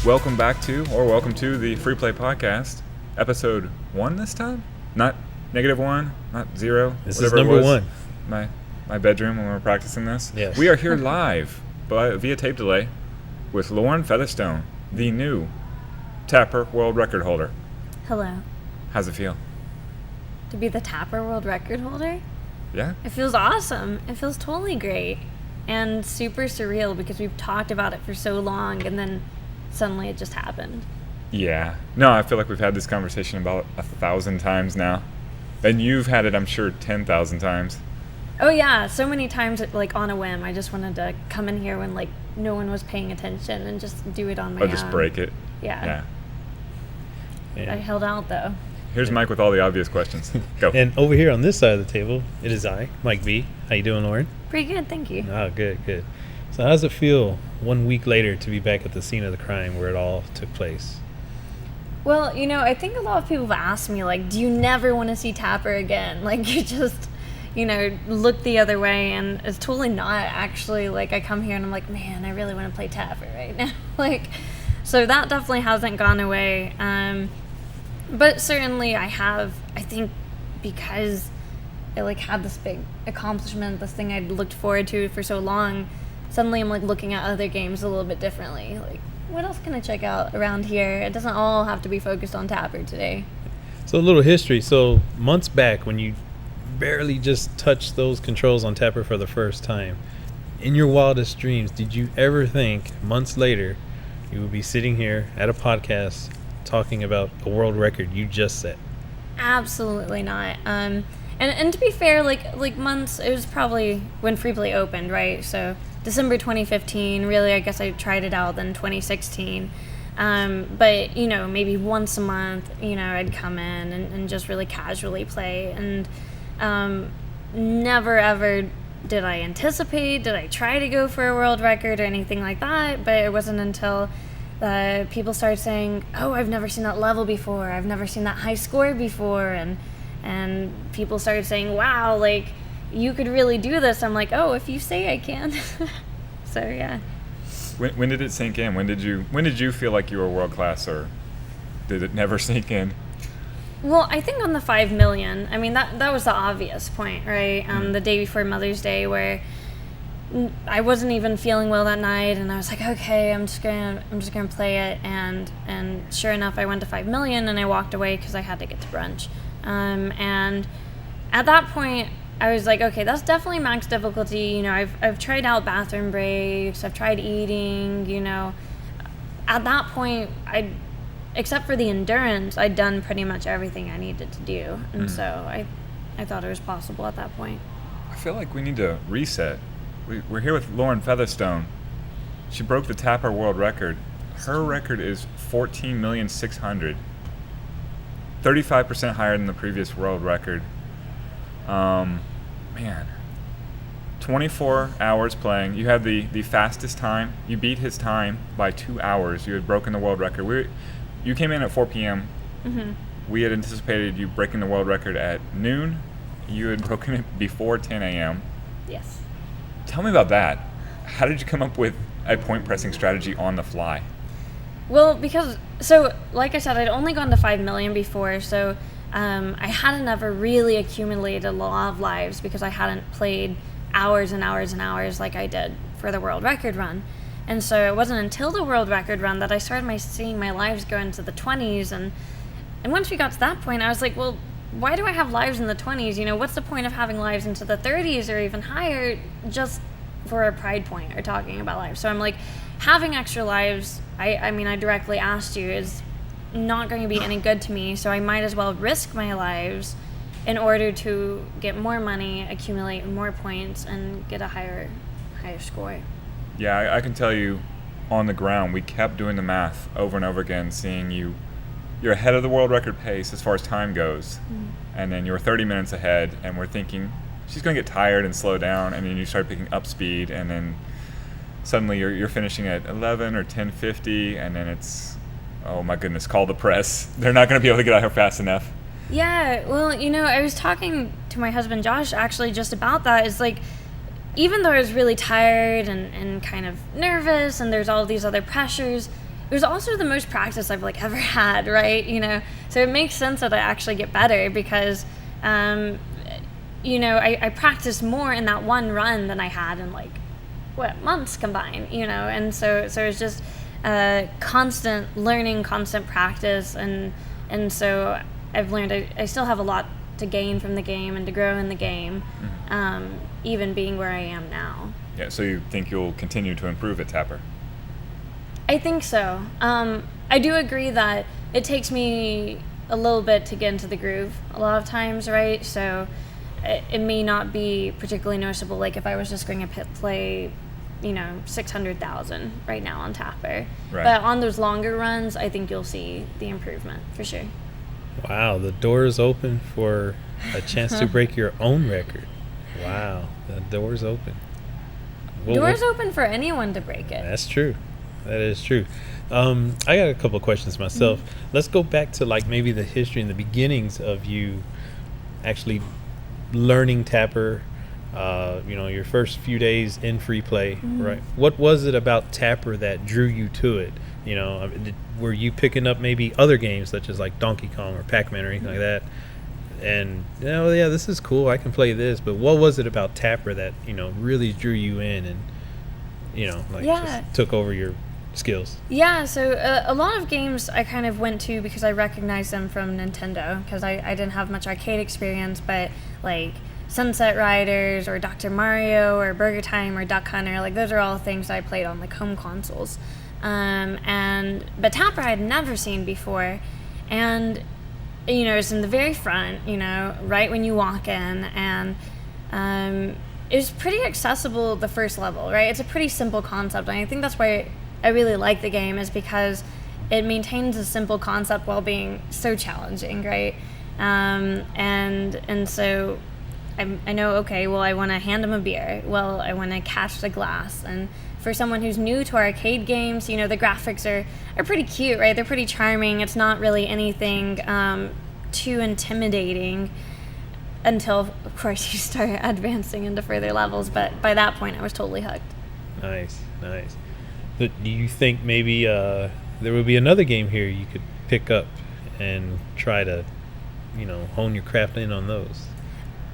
welcome to the Free Play Podcast, episode 1 this time? Not -1, not 0. This is number 1. My bedroom when we were practicing this. Yes. We are here live via tape delay with Lauren Featherstone, the new Tapper World Record holder. Hello. How's it feel? To be the Tapper World Record holder? Yeah? It feels awesome. It feels totally great. And super surreal because we've talked about it for so long and then suddenly it just happened. Yeah. No, I feel like we've had this conversation about 1,000 times now. And you've had it, I'm sure, 10,000 times. Oh yeah, so many times like on a whim. I just wanted to come in here when like no one was paying attention and just do it on my own. Or just break it. Yeah. Yeah. I held out though. Here's Mike with all the obvious questions. Go. And over here on this side of the table, it is I, Mike V. How you doing, Lauren? Pretty good, thank you. Oh, good. So how does it feel 1 week later to be back at the scene of the crime where it all took place? Well, I think a lot of people have asked me, like, do you never want to see Tapper again? Like, you just, look the other way, and it's totally not actually, like, I come here and I'm like, man, I really want to play Tapper right now. So that definitely hasn't gone away. But certainly I think because I, had this big accomplishment, this thing I'd looked forward to for so long, suddenly I'm, looking at other games a little bit differently. What else can I check out around here? It doesn't all have to be focused on Tapper today. So a little history. So months back when you barely just touched those controls on Tapper for the first time, in your wildest dreams, did you ever think months later you would be sitting here at a podcast talking about a world record you just set? Absolutely not. And to be fair, months, it was probably when Free Play opened, right? So December 2015, really, I guess I tried it out then 2016. But, maybe once a month, I'd come in and just really casually play. And never ever did I try to go for a world record or anything like that. But it wasn't until people started saying, oh, I've never seen that level before. I've never seen that high score before. And people started saying, wow, you could really do this. I'm like, oh, if you say I can. So, yeah. When did it sink in? When did you feel like you were world class, or did it never sink in? Well, I think on the 5 million, I mean, that was the obvious point, right? The day before Mother's Day, where I wasn't even feeling well that night, and I was like, okay, I'm just gonna play it, and sure enough, I went to 5 million, and I walked away because I had to get to brunch, and at that point, I was like, okay, that's definitely max difficulty. I've tried out bathroom breaks, I've tried eating. At that point, except for the endurance, I'd done pretty much everything I needed to do, and so I thought it was possible at that point. I feel like we need to reset. We're here with Lauren Featherstone. She broke the Tapper world record. Her record is 14,600,000. 35% higher than the previous world record. Man. 24 hours playing. You had the fastest time. You beat his time by 2 hours. You had broken the world record. You came in at 4 p.m. Mm-hmm. We had anticipated you breaking the world record at noon. You had broken it before 10 a.m. Yes. Tell me about that. How did you come up with a point pressing strategy on the fly? Well, like I said, I'd only gone to 5 million before, so I hadn't ever really accumulated a lot of lives because I hadn't played hours and hours and hours like I did for the world record run. And so it wasn't until the world record run that I started seeing my lives go into the 20s, and once we got to that point, I was like, well, why do I have lives in the 20s? What's the point of having lives into the 30s or even higher just for a pride point or talking about lives? So I'm like, having extra lives, I mean, I directly asked you, is not going to be any good to me, so I might as well risk my lives in order to get more money, accumulate more points, and get a higher score. Yeah, I can tell you on the ground, we kept doing the math over and over again, seeing you're ahead of the world record pace as far as time goes, and then you're 30 minutes ahead, and we're thinking she's going to get tired and slow down, and then you start picking up speed, and then suddenly you're finishing at 11 or 10:50, and then it's, oh my goodness, call the press. They're not going to be able to get out here fast enough. Yeah, well, I was talking to my husband Josh actually just about that. It's like, even though I was really tired and kind of nervous and there's all these other pressures, it was also the most practice I've like ever had, right? So it makes sense that I actually get better because, I practiced more in that one run than I had in like months combined, and so it's just constant learning, constant practice, and so I've learned I still have a lot to gain from the game and to grow in the game, even being where I am now. Yeah, so you think you'll continue to improve at Tapper? I think so. I do agree that it takes me a little bit to get into the groove a lot of times, right? So it may not be particularly noticeable, like if I was just going to play 600,000 right now on Tapper. Right. But on those longer runs, I think you'll see the improvement for sure. Wow, the door is open for a chance to break your own record. Wow, the door's open. Door's open for anyone to break it. That's true. That is true. I got a couple of questions myself. Let's go back to like maybe the history and the beginnings of you actually learning Tapper. Your first few days in free play, right? What was it about Tapper that drew you to it? Were you picking up maybe other games such as like Donkey Kong or Pac-Man or anything like that? And this is cool, I can play this. But what was it about Tapper that really drew you in and just took over your skills? Yeah, so a lot of games I kind of went to because I recognized them from Nintendo because I didn't have much arcade experience, but like Sunset Riders or Dr. Mario or Burger Time or Duck Hunter, like those are all things I played on like home consoles. But Tapper I had never seen before, and it's in the very front, right when you walk in, and it was pretty accessible the first level, right? It's a pretty simple concept, and I think that's why I really like the game, is because it maintains a simple concept while being so challenging, right? And so I know, okay, well, I want to hand him a beer. Well, I want to catch the glass. And for someone who's new to arcade games, the graphics are pretty cute, right? They're pretty charming. It's not really anything too intimidating until, of course, you start advancing into further levels. But by that point, I was totally hooked. Nice. But do you think maybe there would be another game here you could pick up and try to, hone your craft in on those?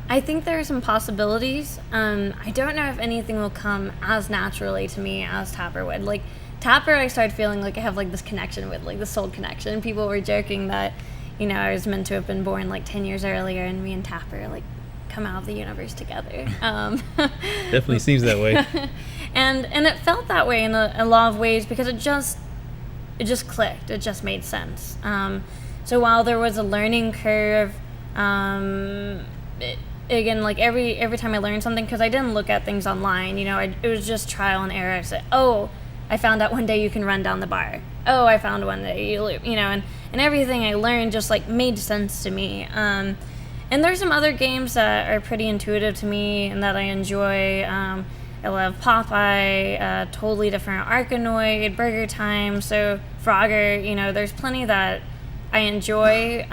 I think there are some possibilities. I don't know if anything will come as naturally to me as Tapper would. Like, Tapper, I started feeling like I have, like, this connection with, like, the soul connection. People were joking that, I was meant to have been born, like, 10 years earlier, and me and Tapper, like, come out of the universe together. Definitely seems that way. And it felt that way in a lot of ways because it just clicked. It just made sense. So while there was a learning curve, again, like every time I learned something, because I didn't look at things online, it was just trial and error. I said, oh, I found out one day you can run down the bar. Oh, I found one day you loop, and everything I learned just like made sense to me. And there's some other games that are pretty intuitive to me and that I enjoy. I love Popeye, totally different Arkanoid, Burger Time, so Frogger, there's plenty that I enjoy,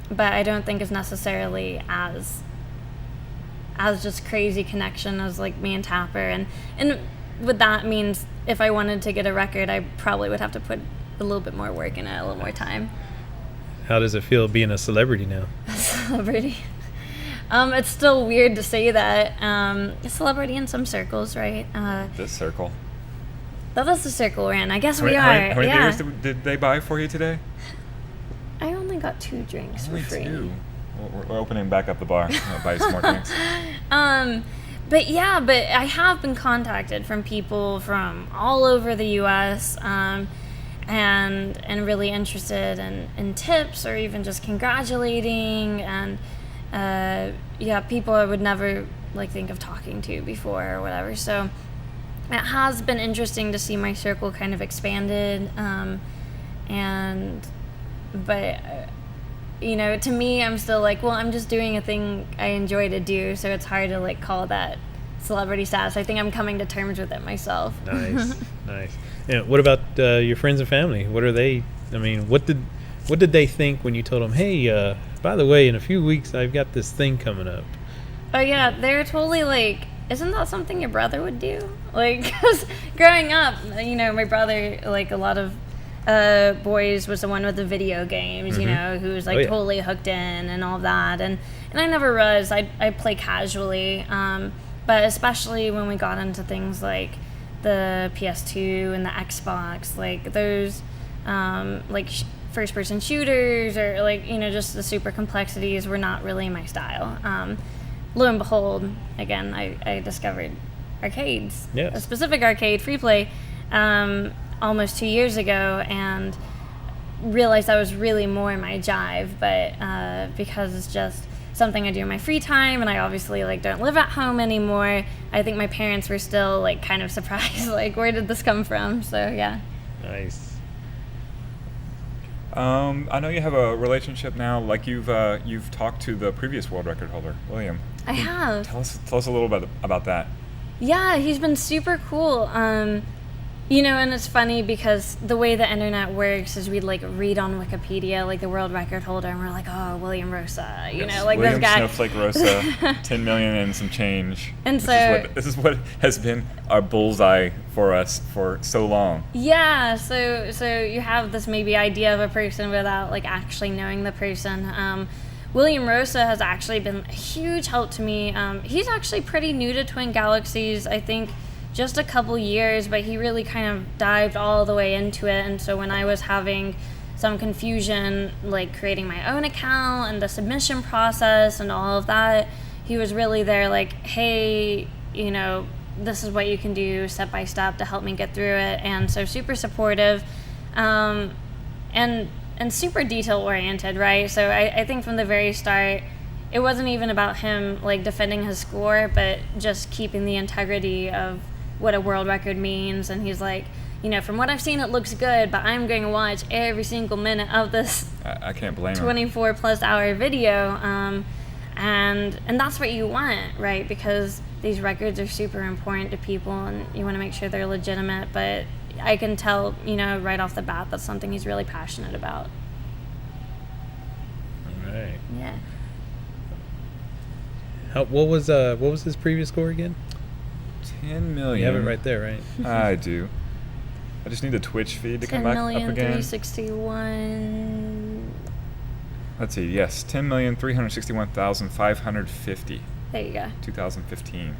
but I don't think is necessarily as just crazy connection as like me and Tapper, and what that means, if I wanted to get a record, I probably would have to put a little bit more work in it, a little more time. How does it feel being a celebrity now? A celebrity? It's still weird to say that. A celebrity in some circles, right? This circle. That is the circle we're in. I guess we are. How many beers did they buy for you today? I only got 2 drinks for free. Two. We're opening back up the bar. I'll buy you some more drinks. But I have been contacted from people from all over the U.S. And really interested in tips or even just congratulating, and people I would never like think of talking to before or whatever. So it has been interesting to see my circle kind of expanded, but to me, I'm still like, well, I'm just doing a thing I enjoy to do, so it's hard to like call that celebrity status. I think I'm coming to terms with it myself. Nice. And what about your friends and family? What are they? I mean, what did they think when you told them, hey, by the way, in a few weeks I've got this thing coming up? Oh yeah, they're totally like isn't that something your brother would do? Like, because growing up, my brother, like a lot of boys, was the one with the video games, who was like totally hooked in and all that. And I never was. I play casually, but especially when we got into things like the PS2 and the Xbox, like those, first-person shooters, or just the super complexities were not really my style. Lo and behold, again, I discovered arcades, a specific arcade, free play, almost 2 years ago, and realized that was really more my jive, but because it's just something I do in my free time, and I obviously don't live at home anymore, I think my parents were still kind of surprised, where did this come from? So yeah. Nice. I know you have a relationship now. You've talked to the previous world record holder, William. I have. Tell us a little bit about that. Yeah, he's been super cool. And it's funny because the way the internet works is we'd read on Wikipedia the world record holder, and we're like, oh, William Rosa, William this guy. Snowflake Rosa, 10 million and some change. And this is what has been our bullseye for us for so long. Yeah, so you have this maybe idea of a person without actually knowing the person. William Rosa has actually been a huge help to me. He's actually pretty new to Twin Galaxies, I think just a couple years, but he really kind of dived all the way into it. And so when I was having some confusion, creating my own account and the submission process and all of that, he was really there hey, this is what you can do step by step to help me get through it. And so super supportive, and super detail oriented, right? So I think from the very start, it wasn't even about him defending his score, but just keeping the integrity of what a world record means. And he's from what I've seen, it looks good, but I'm going to watch every single minute of this. I can't blame him. 24 plus hour video, and that's what you want, right? Because these records are super important to people, and you want to make sure they're legitimate. But I can tell, right off the bat, that's something he's really passionate about. All right. Yeah. What was his previous score again? 10 million. You have it right there, right? I do. I just need the Twitch feed to come back up again. 10,361,000. Let's see. Yes, 10,361,550. There you go. 2015.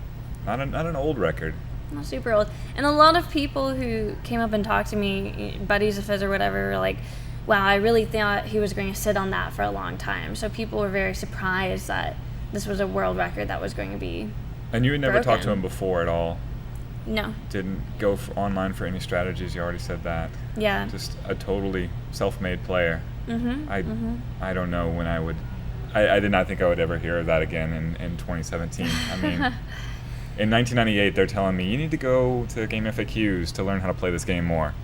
Not an old record. Not super old. And a lot of people who came up and talked to me, buddies of his or whatever, were like, wow, I really thought he was going to sit on that for a long time. So people were very surprised that this was a world record that was going to be And you had never broken. talked to him before at all? No. Didn't go online for any strategies? You already said that. Yeah. Just a totally self-made player. Mm-hmm. I don't know when I would... I did not think I would ever hear of that again in 2017. I mean, in 1998, they're telling me, you need to go to Game FAQs to learn how to play this game more.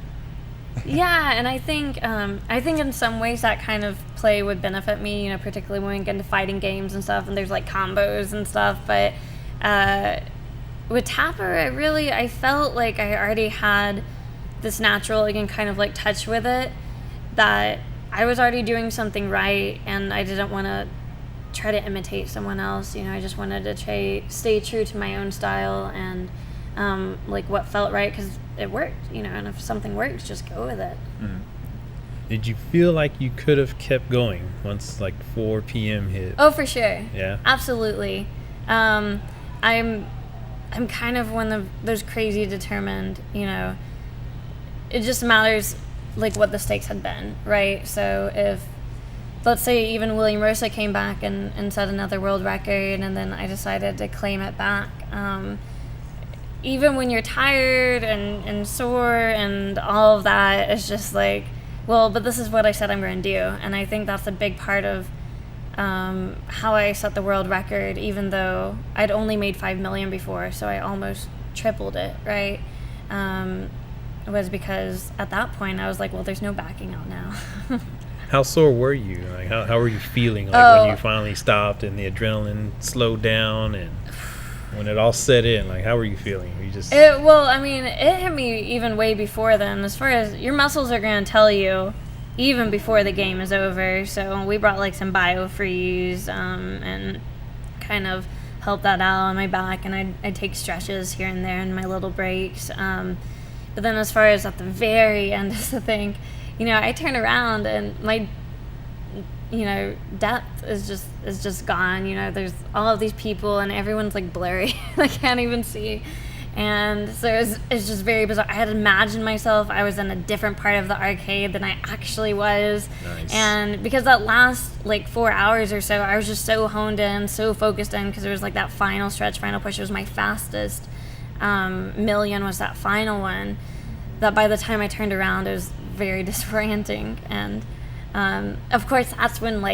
Yeah, and I think in some ways that kind of play would benefit me, particularly when we get into fighting games and stuff, and there's combos and stuff. But with Tapper, I felt like I already had this natural, again, kind of touch with it, that I was already doing something right, and I didn't want to try to imitate someone else. I just wanted to stay true to my own style and what felt right, because it worked, and if something works, just go with it. Mm-hmm. Did you feel like you could have kept going once 4 p.m. hit? Oh, for sure. Yeah. Absolutely. I'm kind of one of those crazy determined, it just matters what the stakes had been, right? So if, let's say, even William Rosa came back and set another world record, and then I decided to claim it back, even when you're tired and sore and all of that, it's just well, but this is what I said I'm going to do. And I think that's a big part of how I set the world record, even though I'd only made 5 million before, so I almost tripled it, right? Was because at that point I was well, there's no backing out now. How sore were you? How were you feeling when you finally stopped and the adrenaline slowed down, and when it all set in? How were you feeling? Were you just... It hit me even way before then. As far as your muscles are going to tell you even before the game is over. So we brought some BioFreeze and kind of help that out on my back, and I'd take stretches here and there in my little breaks. But then as far as at the very end of the thing, I turn around and my, depth is just gone. There's all of these people and everyone's like blurry. I can't even see. And so it's just very bizarre. I had imagined myself I was in a different part of the arcade than I actually was. Nice. And because that last 4 hours or so, I was just so honed in, so focused in, because it was that final stretch, final push. It was my fastest million, was that final one, that by the time I turned around, it was very disorienting. And of course, that's when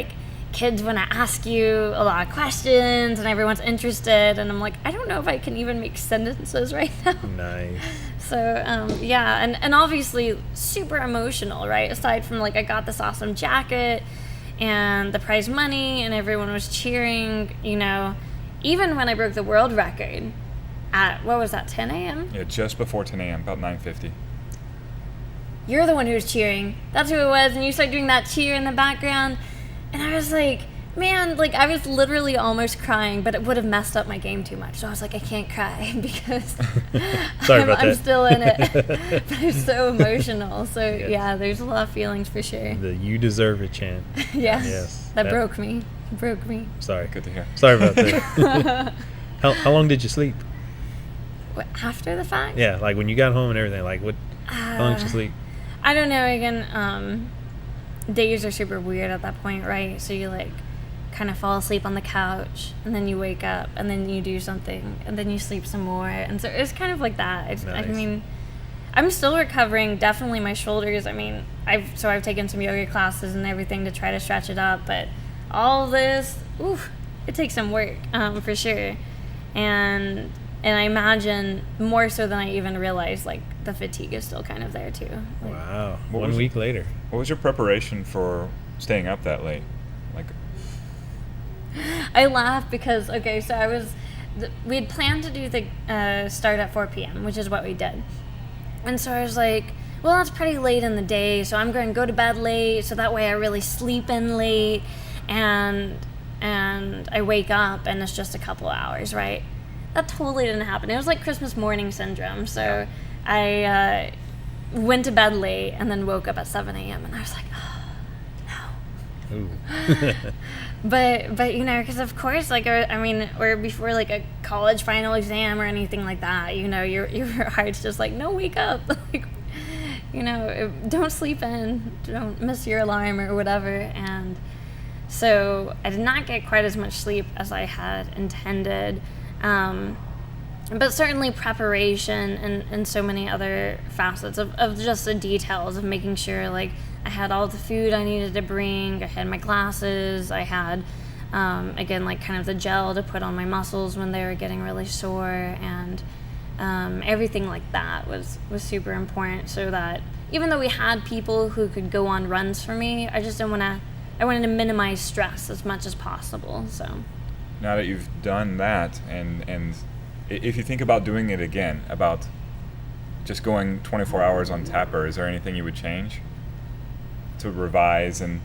kids want to ask you a lot of questions and everyone's interested, and I'm like, I don't know if I can even make sentences right now. Nice. So and obviously super emotional, right? Aside from I got this awesome jacket and the prize money and everyone was cheering, even when I broke the world record at, what was that, 10 a.m.? Yeah, just before 10 a.m., about 9:50. You're the one who was cheering. That's who it was, and you started doing that cheer in the background. And I was like, man, I was literally almost crying, but it would have messed up my game too much. So I was like, I can't cry because I'm still in it. But it's so emotional. So yeah, there's a lot of feelings for sure. The "you deserve it" chant. Yes. That broke me. It broke me. Sorry. Good to hear. Sorry about that. How long did you sleep? What, after the fact? Yeah, when you got home and everything, how long did you sleep? I don't know. Again, days are super weird at that point, right? So you kind of fall asleep on the couch, and then you wake up, and then you do something, and then you sleep some more, and so it's kind of like that. Nice. I mean, I'm still recovering. Definitely my shoulders. I mean, I've taken some yoga classes and everything to try to stretch it up, but all of this, it takes some work, for sure, and I imagine more so than I even realized, the fatigue is still kind of there too. Wow. 1 week later. What was your preparation for staying up that late? I laugh because, so we had planned to do the start at 4 p.m., which is what we did. And so I was like, well, that's pretty late in the day, so I'm going to go to bed late, so that way I really sleep in late, and I wake up and it's just a couple hours, right? That totally didn't happen. It was like Christmas morning syndrome. So I went to bed late and then woke up at 7 a.m. and I was like, oh, no. Ooh. But because of course, or before a college final exam or anything like that, your heart's just no, wake up. Don't sleep in, don't miss your alarm or whatever. And so I did not get quite as much sleep as I had intended. But certainly preparation and so many other facets of just the details of making sure I had all the food I needed to bring, I had my glasses, I had again kind of the gel to put on my muscles when they were getting really sore, and everything like that was super important, so that even though we had people who could go on runs for me, I just didn't want to, I wanted to minimize stress as much as possible. So now that you've done that, and if you think about doing it again, about just going 24 hours on Tapper, is there anything you would change to revise? And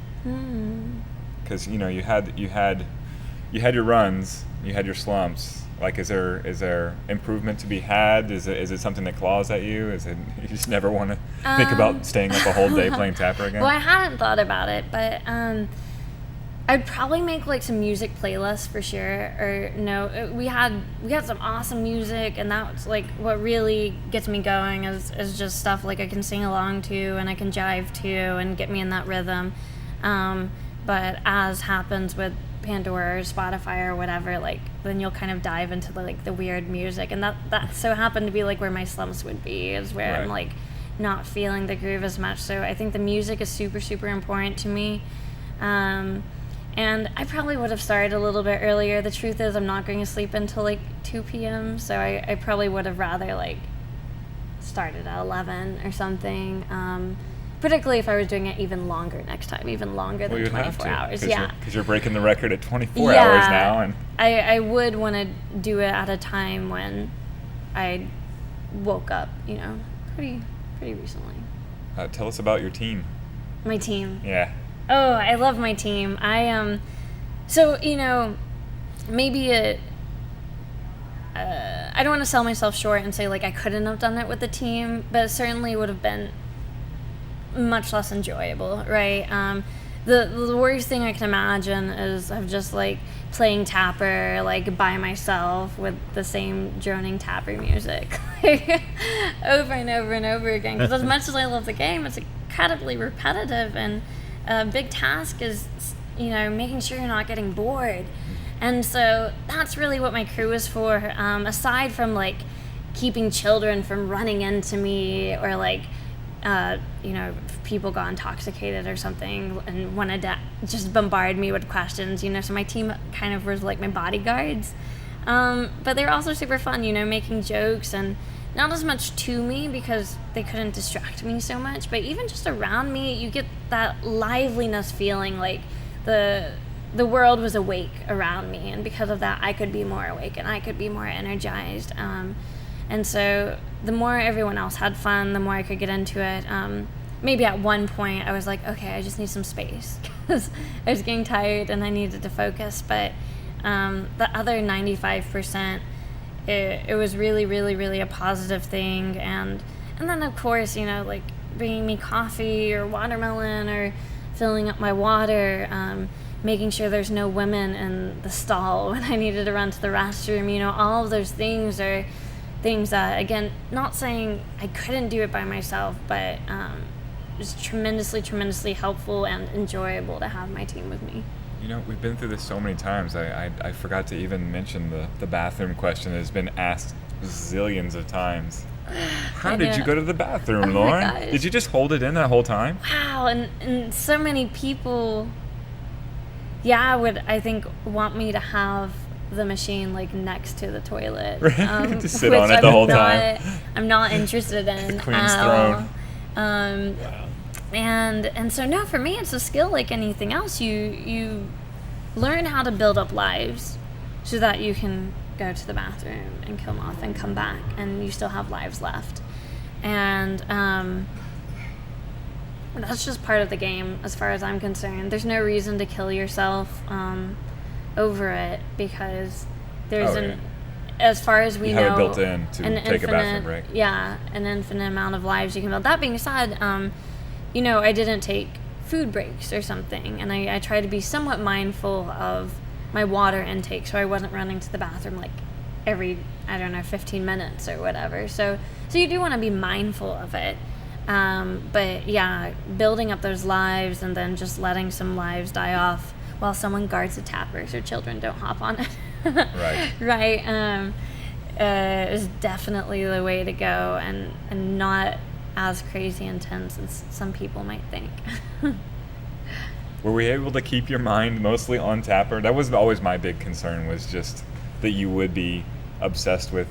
because you had your runs, you had your slumps. Is there improvement to be had? Is it something that claws at you? Is it you just never want to think about staying up a whole day playing Tapper again? Well, I hadn't thought about it, but I'd probably make some music playlists for sure. Or no, we had some awesome music, and that's what really gets me going is just stuff I can sing along to and I can jive to and get me in that rhythm. But as happens with Pandora or Spotify or whatever, then you'll kind of dive into the weird music, and that so happened to be where my slumps would be, is where right. I'm not feeling the groove as much. So I think the music is super, super important to me. And I probably would have started a little bit earlier. The truth is, I'm not going to sleep until 2 p.m. So I probably would have rather started at 11 or something. Particularly if I was doing it even longer next time, even longer than 24 hours. Because you're breaking the record at 24 hours now. And I would want to do it at a time when I woke up, pretty recently. Tell us about your team. My team. Yeah. Oh, I love my team. So maybe I don't want to sell myself short and say, like, I couldn't have done it with the team, but it certainly would have been much less enjoyable, right? The worst thing I can imagine is of just, like, playing Tapper, like, by myself with the same droning Tapper music over and over and over again. Because as much as I love the game, it's incredibly repetitive, and a big task is, you know, making sure you're not getting bored. And so that's really what my crew is for, aside from, like, keeping children from running into me, or, like, you know, if people got intoxicated or something and wanted to just bombard me with questions, you know. So my team kind of was like my bodyguards. But they were also super fun, you know, making jokes, and not as much to me because they couldn't distract me so much, but even just around me, you get that liveliness feeling, like the world was awake around me, and because of that, I could be more awake and I could be more energized. And so the more everyone else had fun, the more I could get into it. Maybe at one point I was like, okay, I just need some space because I was getting tired and I needed to focus. But the other 95%, it was really, really, really a positive thing. And then, of course, you know, like bringing me coffee or watermelon or filling up my water, making sure there's no women in the stall when I needed to run to the restroom. You know, all of those things are things that, again, not saying I couldn't do it by myself, but it's tremendously, tremendously helpful and enjoyable to have my team with me. You know, we've been through this so many times. I forgot to even mention the bathroom question that has been asked zillions of times. How did you go to the bathroom, Lauren? My gosh. Did you just hold it in that whole time? Wow, and so many people, would, I think, want me to have the machine like next to the toilet. To sit on it the whole time. I'm not interested in. The queen's throne. Wow. And so no, for me it's a skill like anything else. You learn how to build up lives so that you can go to the bathroom and kill moth and come back and you still have lives left. And that's just part of the game as far as I'm concerned. There's no reason to kill yourself over it, because there's as far as we you know, have it built in to take a bathroom break. Yeah, an infinite amount of lives you can build. That being said, you know, I didn't take food breaks or something, and I tried to be somewhat mindful of my water intake, so I wasn't running to the bathroom like every, 15 minutes or whatever. So you do want to be mindful of it. But yeah, building up those lives and then just letting some lives die off while someone guards the tapper so children don't hop on it. Right. Right. Is definitely the way to go, and not as crazy intense as some people might think. Were we able to keep your mind mostly on Tapper? That was always my big concern, was just that you would be obsessed with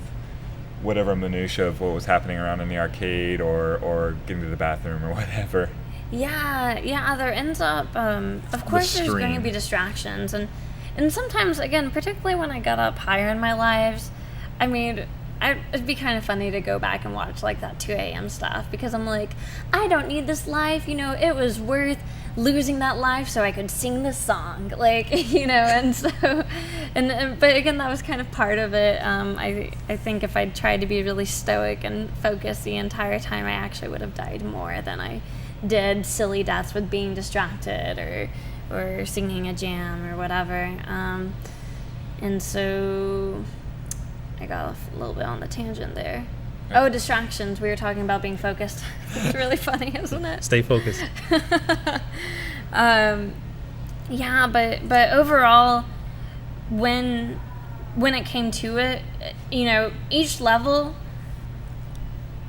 whatever minutia of what was happening around in the arcade or getting to the bathroom or whatever. Yeah, there ends up, of course there's going to be distractions, and sometimes, again, particularly when I got up higher in my lives, I mean, it'd be kind of funny to go back and watch like that 2 a.m. stuff, because I'm like, I don't need this life, you know, it was worth losing that life so I could sing this song, like, you know. And so, but again, that was kind of part of it. I think if I'd tried to be really stoic and focused the entire time, I actually would have died more than I did silly deaths with being distracted or singing a jam or whatever. And so I got off a little bit on the tangent there. Oh, distractions. We were talking about being focused. It's really funny, isn't it? Stay focused. Yeah, but overall, when it came to it, you know, each level,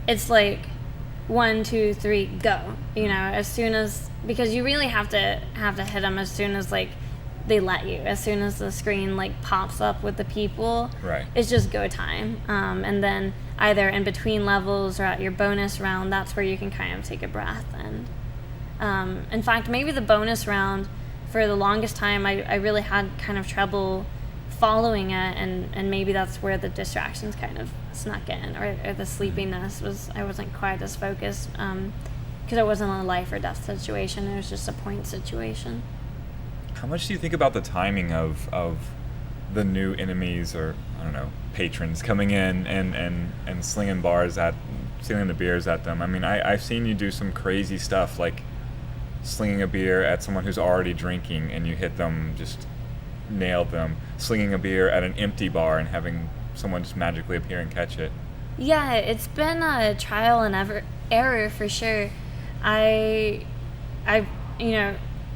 it's like 1, 2, 3, go. You know, as soon as, because you really have to hit them as soon as like they let you. As soon as the screen like pops up with the people, right, it's just go time. And then either in between levels or at your bonus round, that's where you can kind of take a breath. And in fact, maybe the bonus round, for the longest time, I really had kind of trouble following it, and maybe that's where the distractions kind of snuck in, or the sleepiness was, I wasn't quite as focused, because it wasn't a life or death situation, it was just a point situation. How much do you think about the timing of the new enemies, or I don't know, patrons coming in and slinging the beers at them. I mean, I've seen you do some crazy stuff, like slinging a beer at someone who's already drinking and you hit them, just nailed them. Slinging a beer at an empty bar and having someone just magically appear and catch it. Yeah, it's been a trial and error for sure. I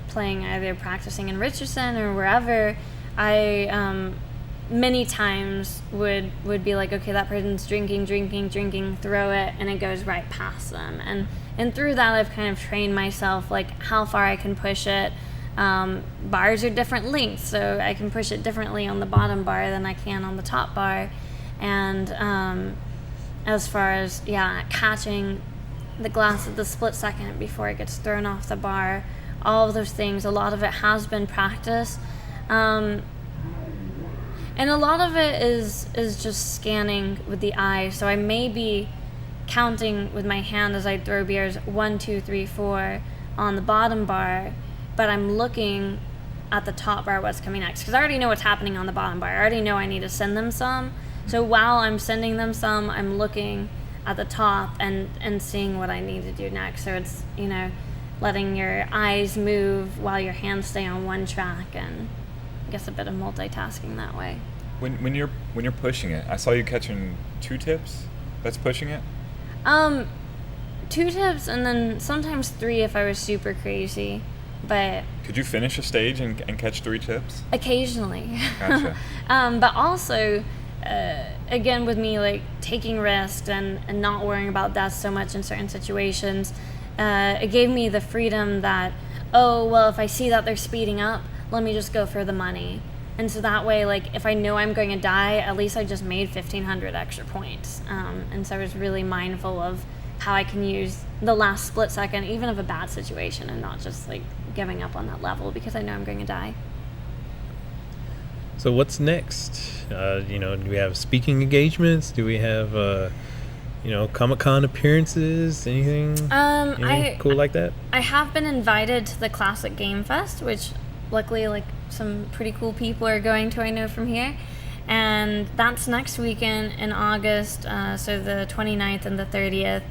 playing, either practicing in Richardson or wherever, I many times would be like, okay, that person's drinking, throw it, and it goes right past them. And through that, I've kind of trained myself, like, how far I can push it. Bars are different lengths, so I can push it differently on the bottom bar than I can on the top bar. And as far as, catching the glass at the split second before it gets thrown off the bar, all of those things, a lot of it has been practice. And a lot of it is just scanning with the eye. So I may be counting with my hand as I throw beers 1, 2, 3, 4 on the bottom bar, but I'm looking at the top bar what's coming next, because I already know what's happening on the bottom bar. I already know I need to send them some. So while I'm sending them some, I'm looking at the top and seeing what I need to do next. So it's, letting your eyes move while your hands stay on one track, and I guess a bit of multitasking that way. When you're pushing it, I saw you catching 2 tips. That's pushing it? 2 tips, and then sometimes 3 if I was super crazy. But could you finish a stage and catch 3 tips? Occasionally. Gotcha. But also, again, with me, like, taking risks and not worrying about death so much in certain situations, it gave me the freedom that, if I see that they're speeding up, let me just go for the money. And so that way, like, if I know I'm going to die, at least I just made 1,500 extra points. And so I was really mindful of how I can use the last split second, even of a bad situation, and not just, like, giving up on that level because I know I'm going to die. So what's next? Do we have speaking engagements? Do we have, Comic-Con appearances? Anything cool like that? I have been invited to the Classic Game Fest, which luckily, like, some pretty cool people are going to, I know from here. And that's next weekend in August, so the 29th and the 30th.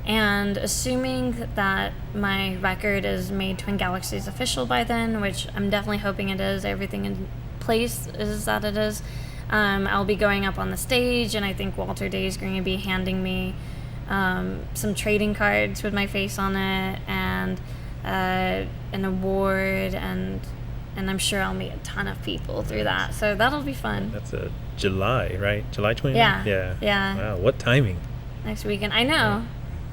And assuming that my record is made Twin Galaxies official by then, which I'm definitely hoping it is, everything in place is that it is, I'll be going up on the stage, and I think Walter Day is going to be handing me some trading cards with my face on it, and an award, and I'm sure I'll meet a ton of people through that. So that'll be fun. That's July, right? July 29th? Yeah. Wow, what timing? Next weekend. I know.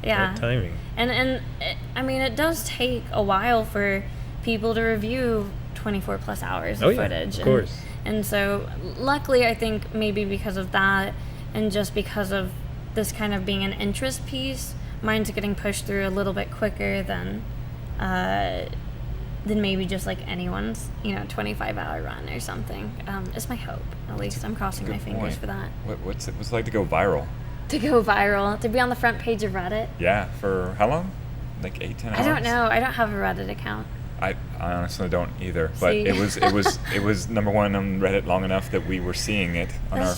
Yeah. What timing? And it does take a while for people to review 24 plus hours of footage. Of course. And so luckily, I think maybe because of that, and just because of this kind of being an interest piece, mine's getting pushed through a little bit quicker than maybe just like anyone's, 25-hour run or something. Is my hope. At least I'm crossing my fingers for that. What's it like to go viral? To go viral, to be on the front page of Reddit. Yeah, for how long? Like 8-10 hours? I don't know. I don't have a Reddit account. I honestly don't either. But it was number one on Reddit long enough that we were seeing it on our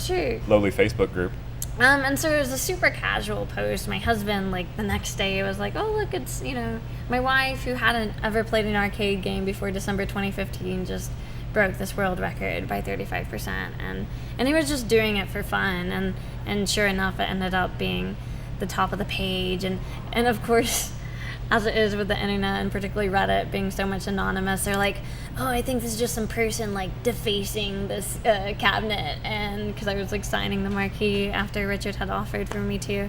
lowly Facebook group. And so it was a super casual post. My husband, like, the next day was like, oh, look, it's, my wife, who hadn't ever played an arcade game before December 2015, just broke this world record by 35%. And he was just doing it for fun. And sure enough, it ended up being the top of the page. And of course, as it is with the internet, and particularly Reddit being so much anonymous, they're like, oh, I think this is just some person, like, defacing this cabinet. And because I was, like, signing the marquee after Richard had offered for me to.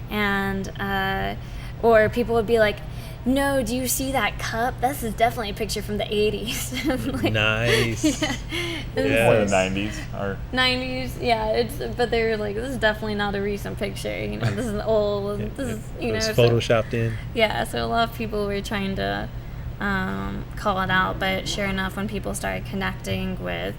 And or people would be like, no, do you see that cup? This is definitely a picture from the 80s. Like, nice. Yeah. Or the 90s. Or 90s, yeah. But they were like, this is definitely not a recent picture. This is old. This is, It's photoshopped in. Yeah, so a lot of people were trying to call it out. But sure enough, when people started connecting with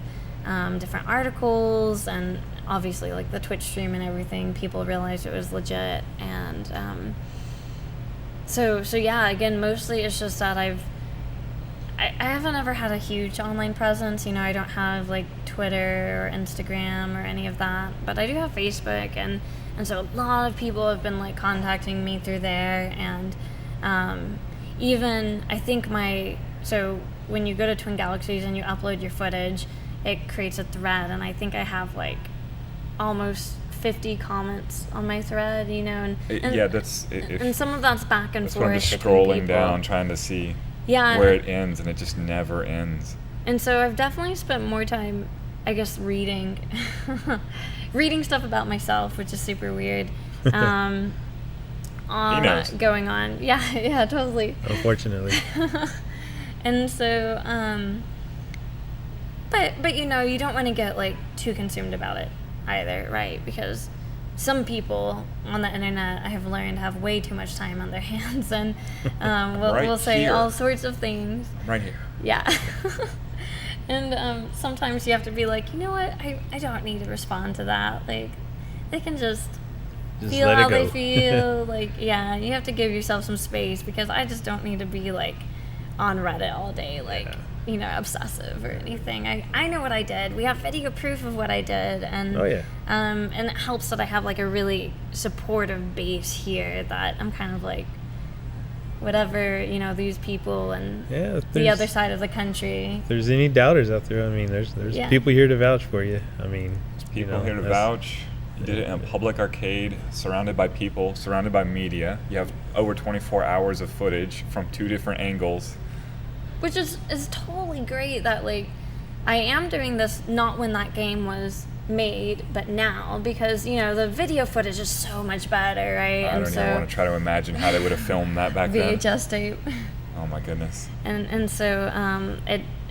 different articles and obviously, like, the Twitch stream and everything, people realized it was legit. And So yeah, again, mostly it's just that I haven't ever had a huge online presence. I don't have like Twitter or Instagram or any of that, but I do have Facebook, and so a lot of people have been like contacting me through there, and even I think so when you go to Twin Galaxies and you upload your footage, it creates a thread, and I think I have like almost 50 comments on my thread, and that's and some of that's back and that's forth. when I'm just between scrolling people. down trying to see where it ends, and it just never ends. And so I've definitely spent more time, I guess, reading stuff about myself, which is super weird. Going on. Yeah, totally. Unfortunately. And so, but you don't want to get like too consumed about it either, right? Because some people on the internet, I have learned, have way too much time on their hands, and we'll say here. all sorts of things. Right here. Yeah. And sometimes you have to be like, you know what? I don't need to respond to that. Like, they can just feel let it how go. they feel. Like, yeah, you have to give yourself some space, because I just don't need to be like on Reddit all day, like, obsessive or anything. I know what I did. We have video proof of what I did, and and it helps that I have like a really supportive base here, that I'm kind of like, whatever, these people and the other side of the country. If there's any doubters out there, I mean, there's people here to vouch for you. I mean, People here to vouch. You did it in a public arcade, surrounded by people, surrounded by media. You have over 24 hours of footage from 2 different angles. Which is totally great that, like, I am doing this not when that game was made, but now, because, the video footage is so much better, right? I don't even want to try to imagine how they would have filmed that back then. VHS tape. Oh my goodness. And so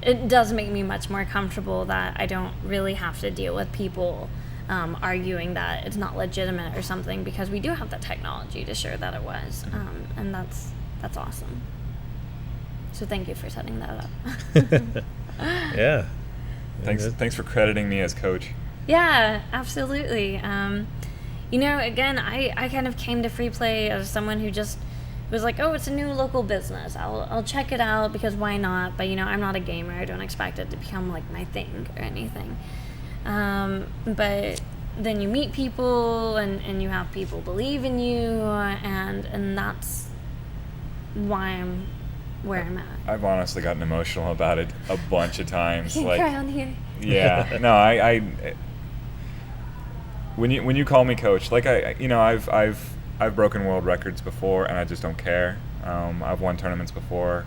it does make me much more comfortable that I don't really have to deal with people arguing that it's not legitimate or something, because we do have the technology to show that it was, and that's awesome. So thank you for setting that up. Yeah. Thanks for crediting me as coach. Yeah, absolutely. Again, I kind of came to free play as someone who just was like, oh, it's a new local business. I'll check it out, because why not? But I'm not a gamer. I don't expect it to become like my thing or anything. But then you meet people, and you have people believe in you, and that's why I'm where I'm at. I've honestly gotten emotional about it a bunch of times. Can't cry on here. Yeah, no, I when you call me coach, like I've broken world records before, and I just don't care. I've won tournaments before,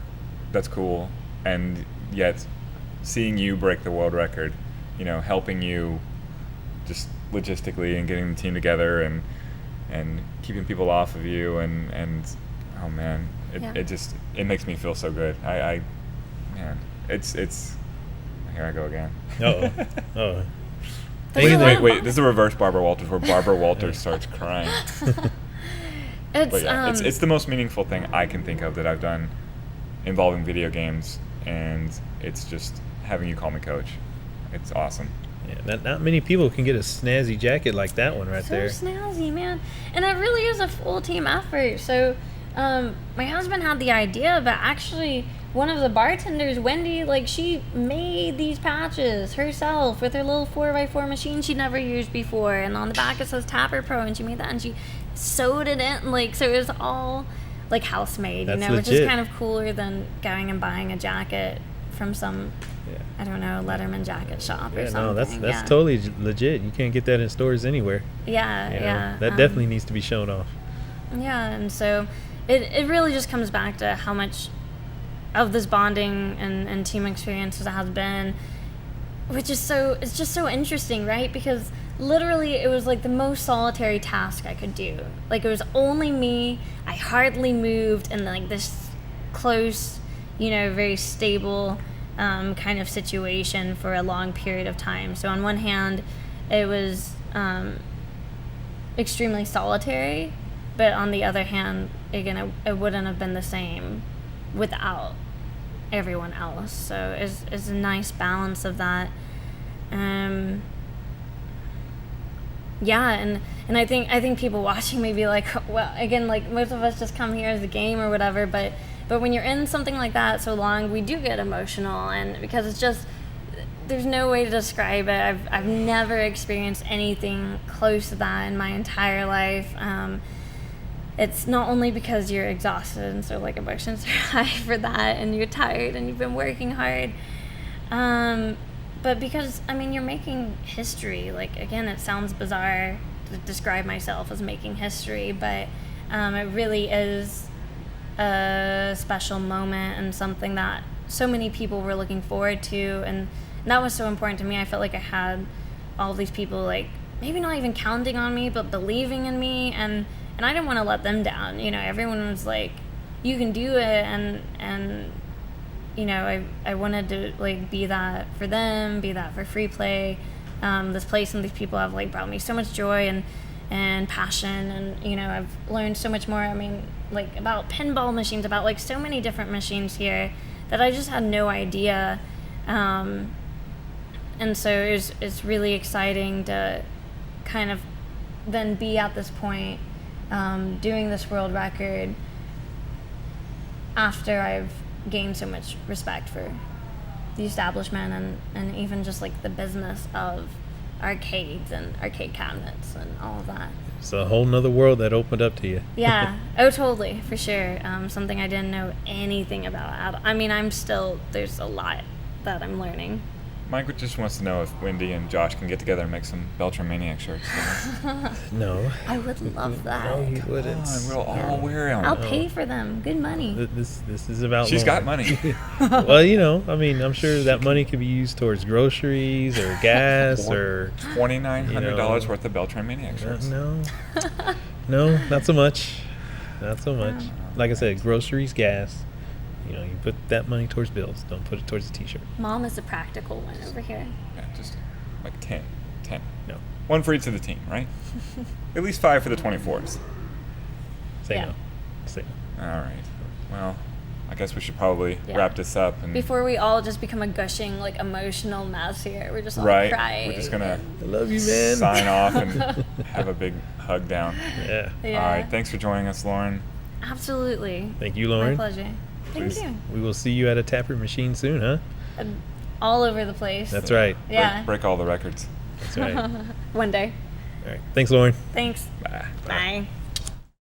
that's cool, and yet seeing you break the world record, helping you just logistically and getting the team together and keeping people off of you, and oh man, it makes me feel so good. It's here I go again. Oh. Wait, this is a reverse Barbara Walters, where Barbara Walters starts crying. It's the most meaningful thing I can think of that I've done involving video games, and it's just having you call me coach. It's awesome. Yeah, not many people can get a snazzy jacket like that one right there. So snazzy, man. And it really is a full team effort. So my husband had the idea, but actually one of the bartenders, Wendy, like, she made these patches herself with her little 4x4 machine she'd never used before, and on the back it says Tapper Pro, and she made that, and she sewed it in, like, so it was all like house made, That's which legit. is kind of cooler than going and buying a jacket from some I don't know, Letterman jacket shop or something. No, that's totally legit. You can't get that in stores anywhere. Yeah. That definitely needs to be shown off. Yeah, and so it really just comes back to how much of this bonding and team experience there has been, which is it's just so interesting, right? Because literally it was like the most solitary task I could do. Like, it was only me, I hardly moved, and like this close, very stable kind of situation for a long period of time. So on one hand, it was extremely solitary, but on the other hand, again, it wouldn't have been the same without everyone else. So it's a nice balance of that. Yeah, and I think people watching may be like, well, again, like, most of us just come here as a game or whatever, but But when you're in something like that so long, we do get emotional, and because it's just, there's no way to describe it. I've never experienced anything close to that in my entire life. It's not only because you're exhausted and so like emotions are high for that, and you're tired and you've been working hard, but because you're making history. Like, again, it sounds bizarre to describe myself as making history, but it really is a special moment and something that so many people were looking forward to, and that was so important to me. I felt like I had all these people, like, maybe not even counting on me, but believing in me, and I didn't want to let them down. Everyone was like, you can do it, and I wanted to, like, be that for them, be that for Free Play. This place and these people have, like, brought me so much joy and passion, and I've learned so much more. Like, about pinball machines, about, like, so many different machines here that I just had no idea. And so it's really exciting to kind of then be at this point, doing this world record after I've gained so much respect for the establishment and even just, like, the business of arcades and arcade cabinets and all of that. It's a whole nother world that opened up to you. Yeah. Oh, totally, for sure. Something I didn't know anything about. There's a lot that I'm learning. Mike just wants to know if Wendy and Josh can get together and make some Beltran Maniac shirts. No. I would love that. No, you wouldn't. We'll all wear them. I'll pay for them. Good money. This is about She's Lauren. got money. Well, I'm sure that money could be used towards groceries or gas or $2,900 worth of Beltran Maniac shirts. No, not so much. Not so much. Like I said, groceries, gas. You put that money towards bills. Don't put it towards a T-shirt. Mom is the practical one over here. Yeah, just like 10. No. One for each of the team, right? At least 5 for the 24s. Say no. Say no. All right. Well, I guess we should probably wrap this up. And before we all just become a gushing, like, emotional mess here. We're just all crying. We're just going to I love you, man. sign off and have a big hug down. Yeah. All right. Thanks for joining us, Lauren. Absolutely. Thank you, Lauren. My pleasure. Thank you. We will see you at a taproot machine soon, huh? All over the place. That's right. Yeah. Break all the records. That's right. One day. All right. Thanks, Lauren. Thanks. Bye. Bye.